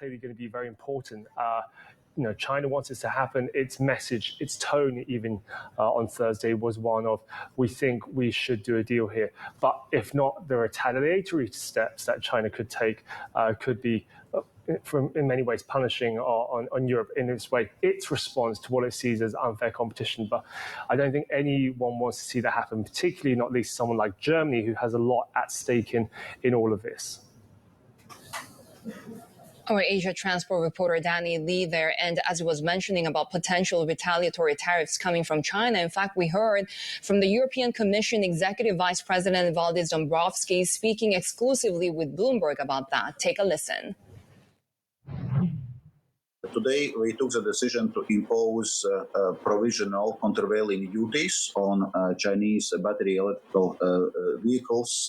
clearly going to be very important. China wants this to happen. Its message, its tone, even on Thursday, was one of, we think we should do a deal here. But if not, the retaliatory steps that China could take could be, in many ways, punishing on Europe in its response to what it sees as unfair competition. But I don't think anyone wants to see that happen, particularly not least someone like Germany, who has a lot at stake in all of this. Our Asia transport reporter Danny Lee there. And as he was mentioning about potential retaliatory tariffs coming from China, in fact, we heard from the European Commission Executive Vice President Valdis Dombrovskis speaking exclusively with Bloomberg about that. Take a listen. Today, we took the decision to impose provisional countervailing duties on Chinese battery electrical vehicles,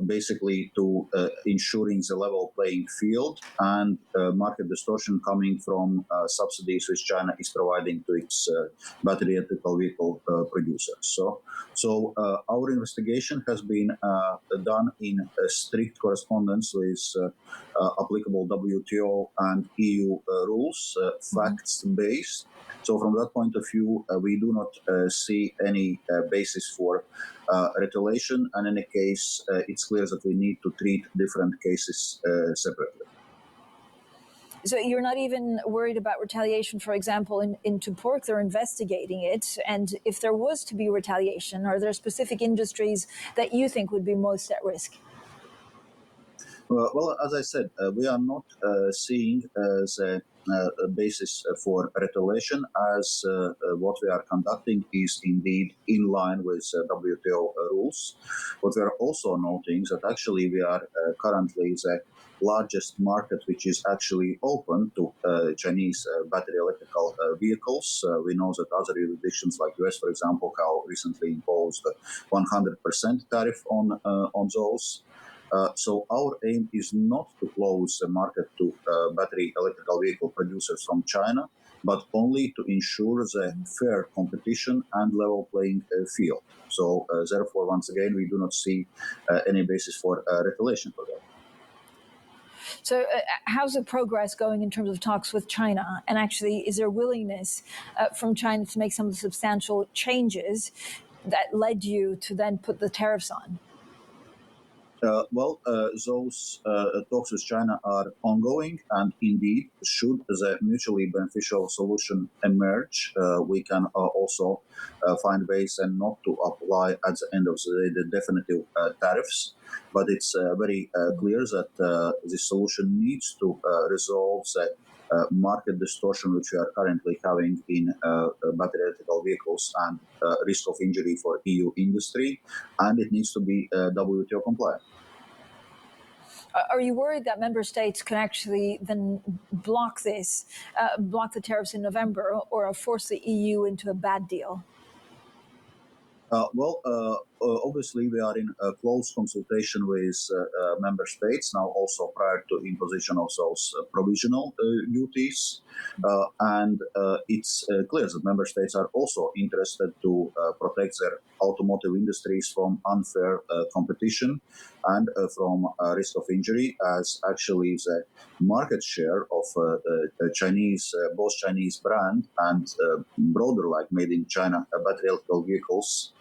basically to ensuring the level playing field and market distortion coming from subsidies which China is providing to its battery electrical vehicle producers. So our investigation has been done in strict correspondence with applicable WTO and EU rules, facts-based. So from that point of view, we do not see any basis for retaliation, and in a case, it's clear that we need to treat different cases separately. So you're not even worried about retaliation, for example, into pork? They're investigating it. And if there was to be retaliation, are there specific industries that you think would be most at risk? Well, as I said, we are not seeing the basis for retaliation, as what we are conducting is indeed in line with WTO rules. But we are also noting that actually we are currently the largest market which is actually open to Chinese battery electrical vehicles. We know that other jurisdictions like US, for example, have recently imposed 100% tariff on those. So our aim is not to close the market to battery electrical vehicle producers from China, but only to ensure the fair competition and level playing field. So therefore, once again, we do not see any basis for retaliation for that. So how's the progress going in terms of talks with China? And actually, is there willingness from China to make some of the substantial changes that led you to then put the tariffs on? Those talks with China are ongoing, and indeed, should the mutually beneficial solution emerge, we can also find ways and not to apply at the end of the day the definitive tariffs. But it's very clear that this solution needs to resolve the market distortion which we are currently having in battery electrical vehicles and risk of injury for EU industry, and it needs to be WTO compliant. Are you worried that member states can actually then block this, block the tariffs in November, or force the EU into a bad deal? Obviously, we are in a close consultation with member states now, also prior to imposition of those provisional duties. And it's clear that member states are also interested to protect their automotive industries from unfair competition and from risk of injury, as actually the market share of Chinese, both Chinese brand and broader, like made in China battery electrical vehicles,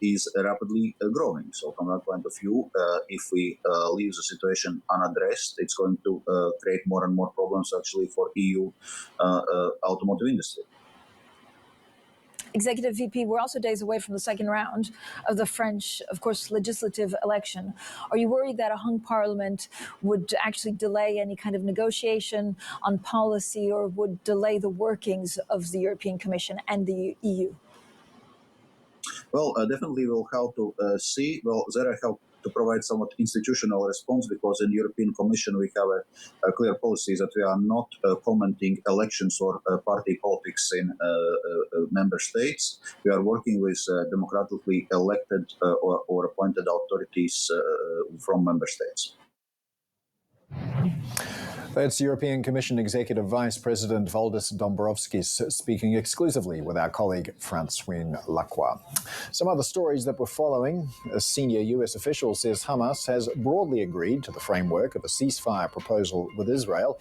is rapidly growing. So from that point of view, if we leave the situation unaddressed, it's going to create more and more problems actually for EU automotive industry. Executive VP, we're also days away from the second round of the French, of course, legislative election. Are you worried that a hung parliament would actually delay any kind of negotiation on policy, or would delay the workings of the European Commission and the EU? Well, definitely we'll have to see. Well, there I have to provide somewhat institutional response, because in the European Commission we have a clear policy that we are not commenting elections or party politics in member states. We are working with democratically elected or appointed authorities from member states. That's European Commission Executive Vice President Valdis Dombrovskis speaking exclusively with our colleague Francine Lacroix. Some other stories that we're following. A senior US official says Hamas has broadly agreed to the framework of a ceasefire proposal with Israel.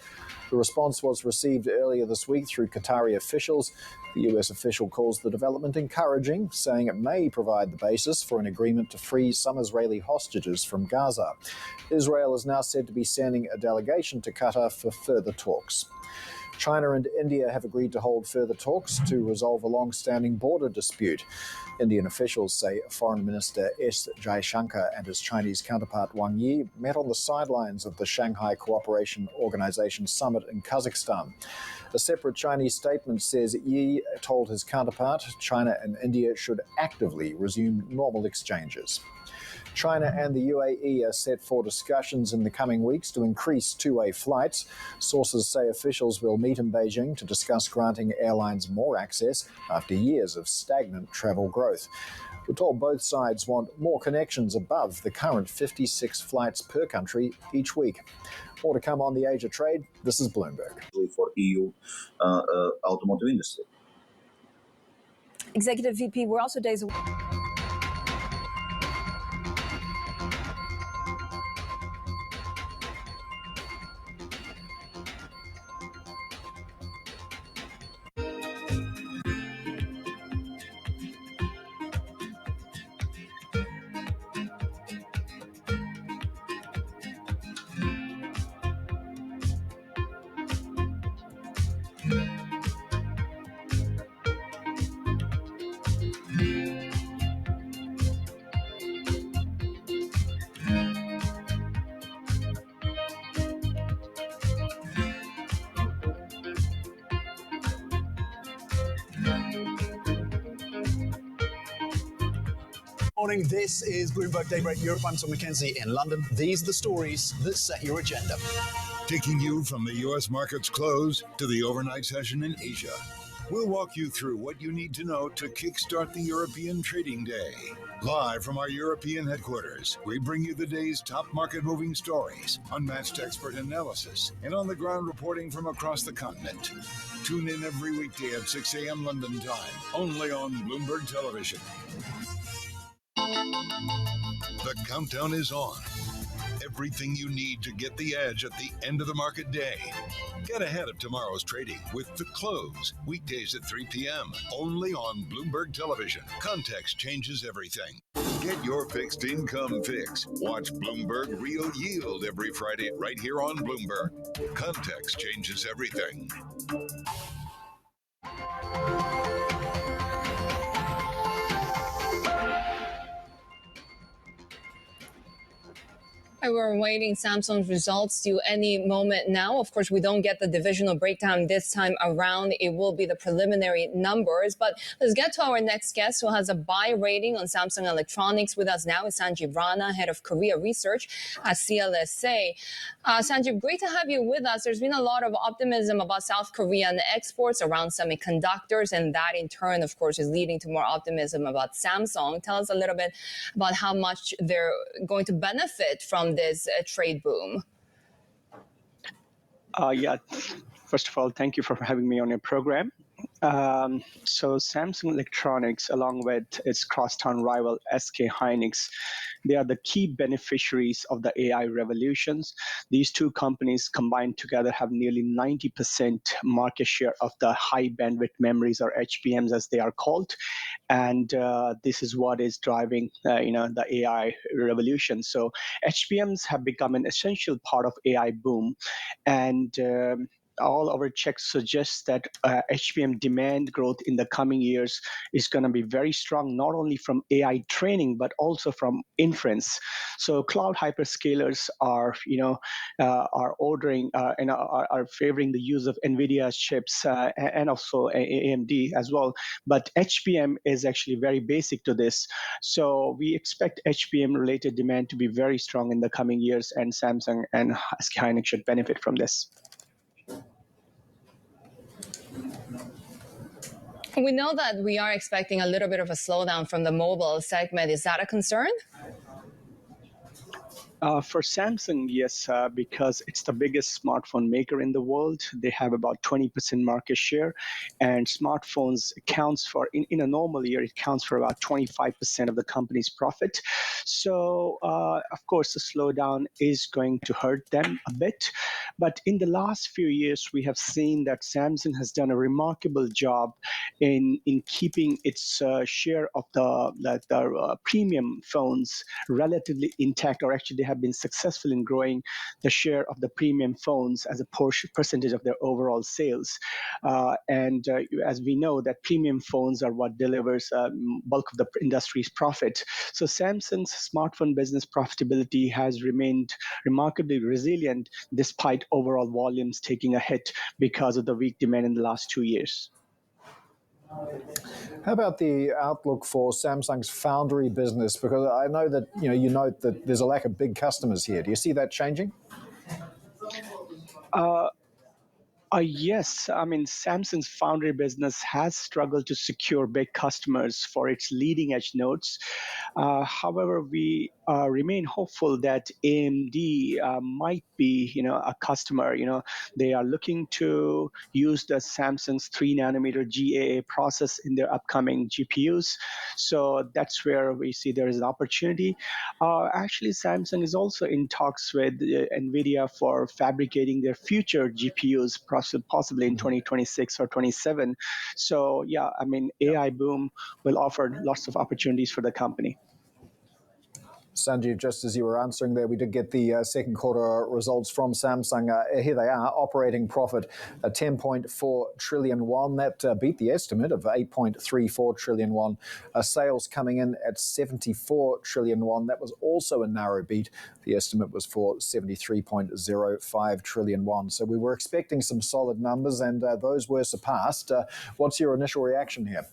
The response was received earlier this week through Qatari officials. The US official calls the development encouraging, saying it may provide the basis for an agreement to free some Israeli hostages from Gaza. Israel is now said to be sending a delegation to Qatar for further talks. China and India have agreed to hold further talks to resolve a long-standing border dispute. Indian officials say Foreign Minister S. Jaishankar and his Chinese counterpart Wang Yi met on the sidelines of the Shanghai Cooperation Organization summit in Kazakhstan. A separate Chinese statement says Yi told his counterpart China and India should actively resume normal exchanges. China and the UAE are set for discussions in the coming weeks to increase two-way flights. Sources say officials will meet in Beijing to discuss granting airlines more access after years of stagnant travel growth. We're told both sides want more connections above the current 56 flights per country each week. More to come on the Asia trade. This is Bloomberg. For EU automotive industry. Executive VP, we're also days away. Morning, this is Bloomberg Daybreak Europe. I'm Tom McKenzie in London. These are the stories that set your agenda. Taking you from the U.S. market's close to the overnight session in Asia. We'll walk you through what you need to know to kickstart the European trading day. Live from our European headquarters, we bring you the day's top market-moving stories, unmatched expert analysis, and on-the-ground reporting from across the continent. Tune in every weekday at 6 a.m. London time, only on Bloomberg Television. The countdown is on. Everything you need to get the edge at the end of the market day. Get ahead of tomorrow's trading with The Close, weekdays at 3 p.m., only on Bloomberg Television. Context changes everything. Get your fixed income fix. Watch Bloomberg Real Yield every Friday right here on Bloomberg. Context changes everything. We're awaiting Samsung's results due any moment now. Of course, we don't get the divisional breakdown this time around. It will be the preliminary numbers. But let's get to our next guest, who has a buy rating on Samsung Electronics. With us now is Sanjeev Rana, head of Korea Research at CLSA. Sanjeev, great to have you with us. There's been a lot of optimism about South Korean exports around semiconductors, and that in turn, of course, is leading to more optimism about Samsung. Tell us a little bit about how much they're going to benefit from this trade boom. First of all, thank you for having me on your program. So Samsung Electronics, along with its crosstown rival SK Hynix, they are the key beneficiaries of the AI revolutions. These two companies combined together have nearly 90% market share of the high bandwidth memories, or HBMs as they are called. And this is what is driving the AI revolution. So HBMs have become an essential part of AI boom. And all our checks suggest that HBM demand growth in the coming years is going to be very strong, not only from AI training, but also from inference. So cloud hyperscalers are ordering and are favoring the use of NVIDIA's chips and also AMD as well. But HBM is actually very basic to this. So we expect HBM-related demand to be very strong in the coming years, and Samsung and SK Hynix should benefit from this. We know that we are expecting a little bit of a slowdown from the mobile segment. Is that a concern? For Samsung, yes, because it's the biggest smartphone maker in the world. They have about 20% market share, and smartphones accounts for, in a normal year, it accounts for about 25% of the company's profit. So, of course, the slowdown is going to hurt them a bit. But in the last few years, we have seen that Samsung has done a remarkable job in keeping its share of the premium phones relatively intact, or actually they have been successful in growing the share of the premium phones as a percentage of their overall sales. And as we know, that premium phones are what delivers bulk of the industry's profit. So Samsung's smartphone business profitability has remained remarkably resilient despite overall volumes taking a hit because of the weak demand in the last 2 years. How about the outlook for Samsung's foundry business? Because I know that you note that there's a lack of big customers here. Do you see that changing? Yes, I mean, Samsung's foundry business has struggled to secure big customers for its leading edge nodes. However, we remain hopeful that AMD might be, a customer. They are looking to use the Samsung's 3 nanometer GAA process in their upcoming GPUs. So that's where we see there is an opportunity. Actually, Samsung is also in talks with NVIDIA for fabricating their future GPUs, possibly in 2026 or 27. So yeah, I mean, AI boom will offer lots of opportunities for the company. Sanjeev, just as you were answering there, we did get the second quarter results from Samsung. Here they are. Operating profit, 10.4 trillion won. That beat the estimate of 8.34 trillion won. Sales coming in at 74 trillion won. That was also a narrow beat. The estimate was for 73.05 trillion won. So we were expecting some solid numbers, and those were surpassed. What's your initial reaction here?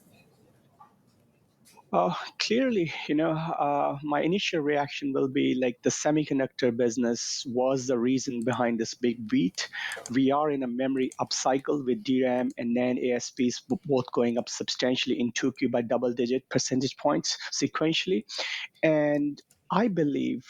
Clearly, my initial reaction will be like the semiconductor business was the reason behind this big beat. We are in a memory upcycle with DRAM and NAND ASPs both going up substantially in 2Q by double-digit percentage points sequentially. And I believe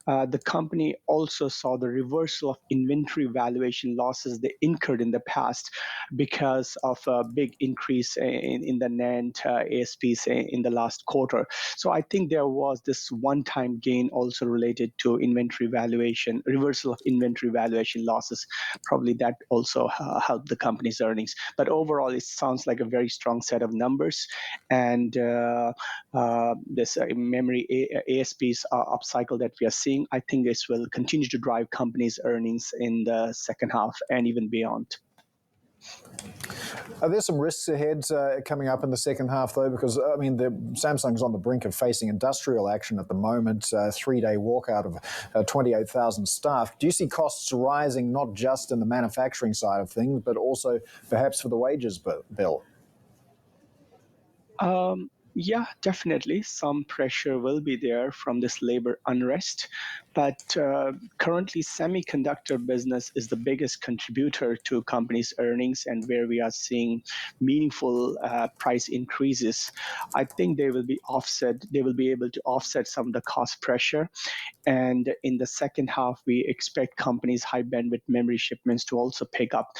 the company also saw the reversal of inventory valuation losses they incurred in the past because of a big increase in the NAND ASPs in the last quarter. So I think there was this one-time gain also related to inventory valuation, reversal of inventory valuation losses. Probably that also helped the company's earnings. But overall, it sounds like a very strong set of numbers. And this memory ASPs upcycle that we are seeing, I think this will continue to drive companies' earnings in the second half and even beyond. Are there some risks ahead coming up in the second half, though? Because, I mean, Samsung's on the brink of facing industrial action at the moment, 3-day walkout of 28,000 staff. Do you see costs rising not just in the manufacturing side of things, but also perhaps for the wages bill? Yeah, definitely. Some pressure will be there from this labor unrest. But currently, semiconductor business is the biggest contributor to companies' earnings and where we are seeing meaningful price increases. I think they will be able to offset some of the cost pressure. And in the second half, we expect companies' high bandwidth memory shipments to also pick up.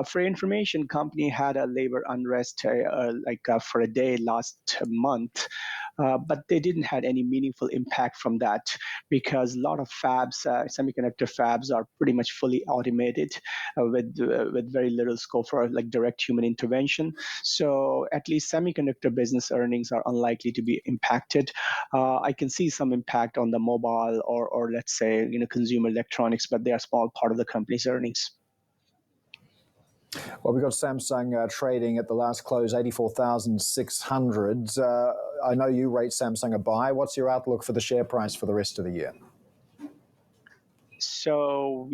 For information, company had a labor unrest for a day last month, but they didn't have any meaningful impact from that because a lot of fabs, semiconductor fabs, are pretty much fully automated with very little scope for like direct human intervention. So at least semiconductor business earnings are unlikely to be impacted. I can see some impact on the mobile or let's say consumer electronics, but they are a small part of the company's earnings. Well, we've got Samsung trading at the last close, 84,600. I know you rate Samsung a buy. What's your outlook for the share price for the rest of the year? So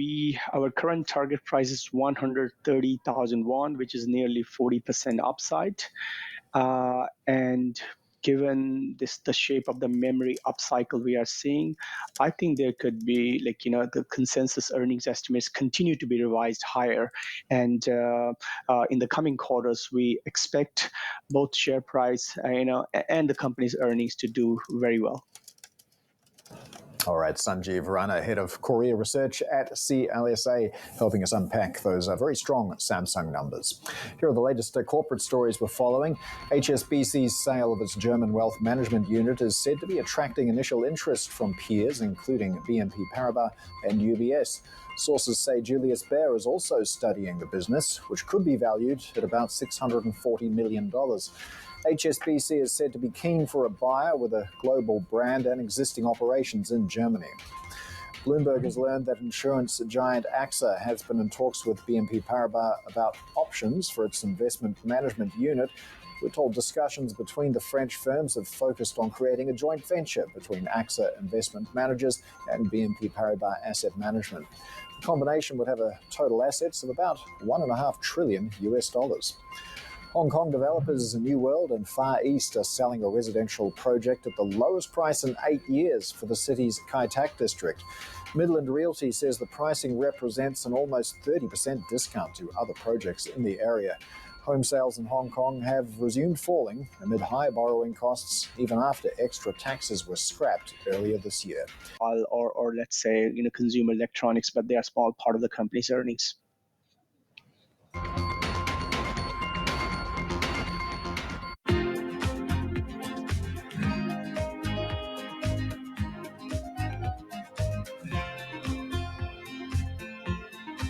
our current target price is 130,000 won, which is nearly 40% upside. And given the shape of the memory upcycle we are seeing, I think there could be the consensus earnings estimates continue to be revised higher. And in the coming quarters, we expect both share price and the company's earnings to do very well. All right, Sanjeev Rana, head of Korea research at CLSA, helping us unpack those very strong Samsung numbers. Here are the latest corporate stories we're following. HSBC's sale of its German wealth management unit is said to be attracting initial interest from peers, including BNP Paribas and UBS. Sources say Julius Baer is also studying the business, which could be valued at about $640 million. HSBC is said to be keen for a buyer with a global brand and existing operations in Germany. Bloomberg has learned that insurance giant AXA has been in talks with BNP Paribas about options for its investment management unit. We're told discussions between the French firms have focused on creating a joint venture between AXA Investment Managers and BNP Paribas Asset Management. The combination would have a total assets of about $1.5 trillion. Hong Kong developers New World and Far East are selling a residential project at the lowest price in 8 years for the city's Kai Tak district. Midland Realty says the pricing represents an almost 30% discount to other projects in the area. Home sales in Hong Kong have resumed falling amid high borrowing costs, even after extra taxes were scrapped earlier this year. Or let's say, consumer electronics, but they are a small part of the company's earnings.